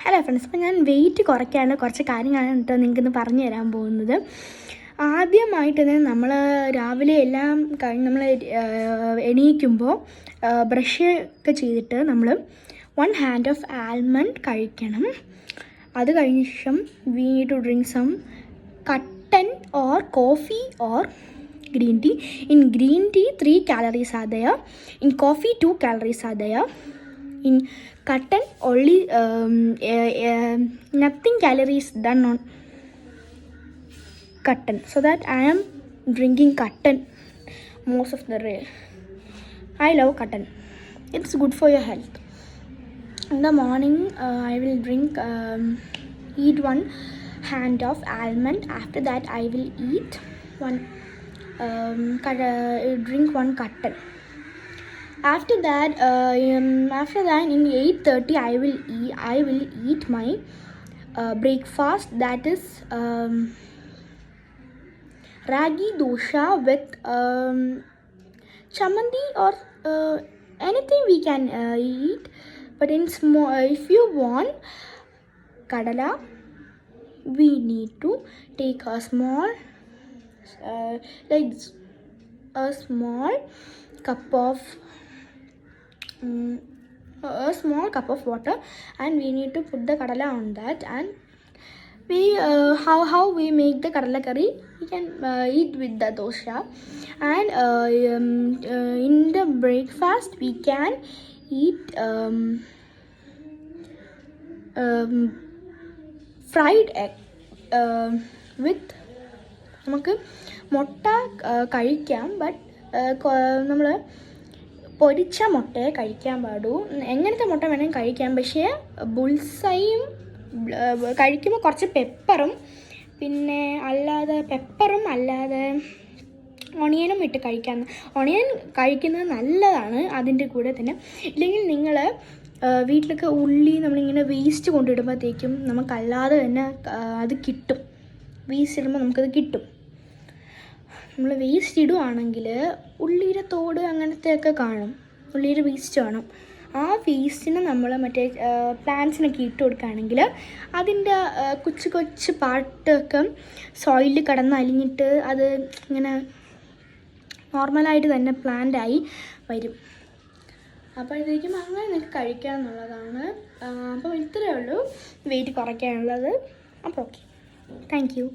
Hello friends, അപ്പോൾ ഞാൻ wait കുറയ്ക്കാനുള്ള കുറച്ച് കാര്യങ്ങളാണ് കേട്ടോ നിങ്ങൾക്കിന്ന് പറഞ്ഞു തരാൻ പോകുന്നത്. ആദ്യമായിട്ട് തന്നെ നമ്മൾ രാവിലെ എല്ലാം കഴിഞ്ഞ് നമ്മൾ എണീക്കുമ്പോൾ ബ്രഷ് ഒക്കെ ചെയ്തിട്ട് നമ്മൾ 1 hand of almond കഴിക്കണം. അത് കഴിഞ്ഞ ശേഷം we need to drink some cotton or coffee or green tea. In green tea 3 calories are there. In coffee 2 calories are there. In cotton only nothing calories done on cotton, so that I am drinking cotton most of the day. I love cotton. It's good for your health. In the morning I will eat 1 hand of almond. After that I will drink 1 cotton. After that in 8:30 I will eat my breakfast, that is ragi dosha with chamandi or anything we can eat, but in small. If you want kadala, we need to take a small small cup of water, and we need to put the kadala on that, and we how we make the kadala curry, we can eat with the dosha. And in the breakfast we can eat fried egg with നമുക്ക് മുട്ട കഴിക്കാം, but നമ്മൾ പൊരിച്ച മുട്ടയെ കഴിക്കാൻ പാടൂ. എങ്ങനത്തെ മുട്ട വേണമെങ്കിൽ കഴിക്കാം, പക്ഷേ ബുൾസൈയും കഴിക്കുമ്പോൾ കുറച്ച് പെപ്പറും പിന്നെ അല്ലാതെ ഒണിയനും ഇട്ട് കഴിക്കാം. ഒണിയൻ കഴിക്കുന്നത് നല്ലതാണ് അതിൻ്റെ കൂടെ തന്നെ. ഇല്ലെങ്കിൽ നിങ്ങൾ വീട്ടിലൊക്കെ ഉള്ളി നമ്മളിങ്ങനെ വേസ്റ്റ് കൊണ്ടിടുമ്പോഴത്തേക്കും നമുക്കല്ലാതെ തന്നെ അത് കിട്ടും. വേസ്റ്റ് ഇടുമ്പോൾ നമുക്കത് കിട്ടും. നമ്മൾ വേസ്റ്റ് ഇടുവാണെങ്കിൽ ഉള്ളിയുടെ തോട് അങ്ങനത്തെയൊക്കെ കാണും, ഉള്ളിയുടെ വേസ്റ്റ് കാണും. ആ വേസ്റ്റിന് നമ്മൾ മറ്റേ പ്ലാന്റ്സിനൊക്കെ ഇട്ട് കൊടുക്കുകയാണെങ്കിൽ അതിൻ്റെ കൊച്ചു പാട്ടൊക്കെ സോയിലിൽ കിടന്ന് അലിഞ്ഞിട്ട് അത് ഇങ്ങനെ നോർമലായിട്ട് തന്നെ പ്ലാന്റായി വരും. അപ്പോഴത്തേക്കും അങ്ങനെ നിങ്ങൾക്ക് കഴിക്കുക എന്നുള്ളതാണ്. അപ്പോൾ ഇത്രയേ ഉള്ളൂ വെയിറ്റ് കുറയ്ക്കാനുള്ളത്. അപ്പോൾ ഓക്കെ, താങ്ക് യു.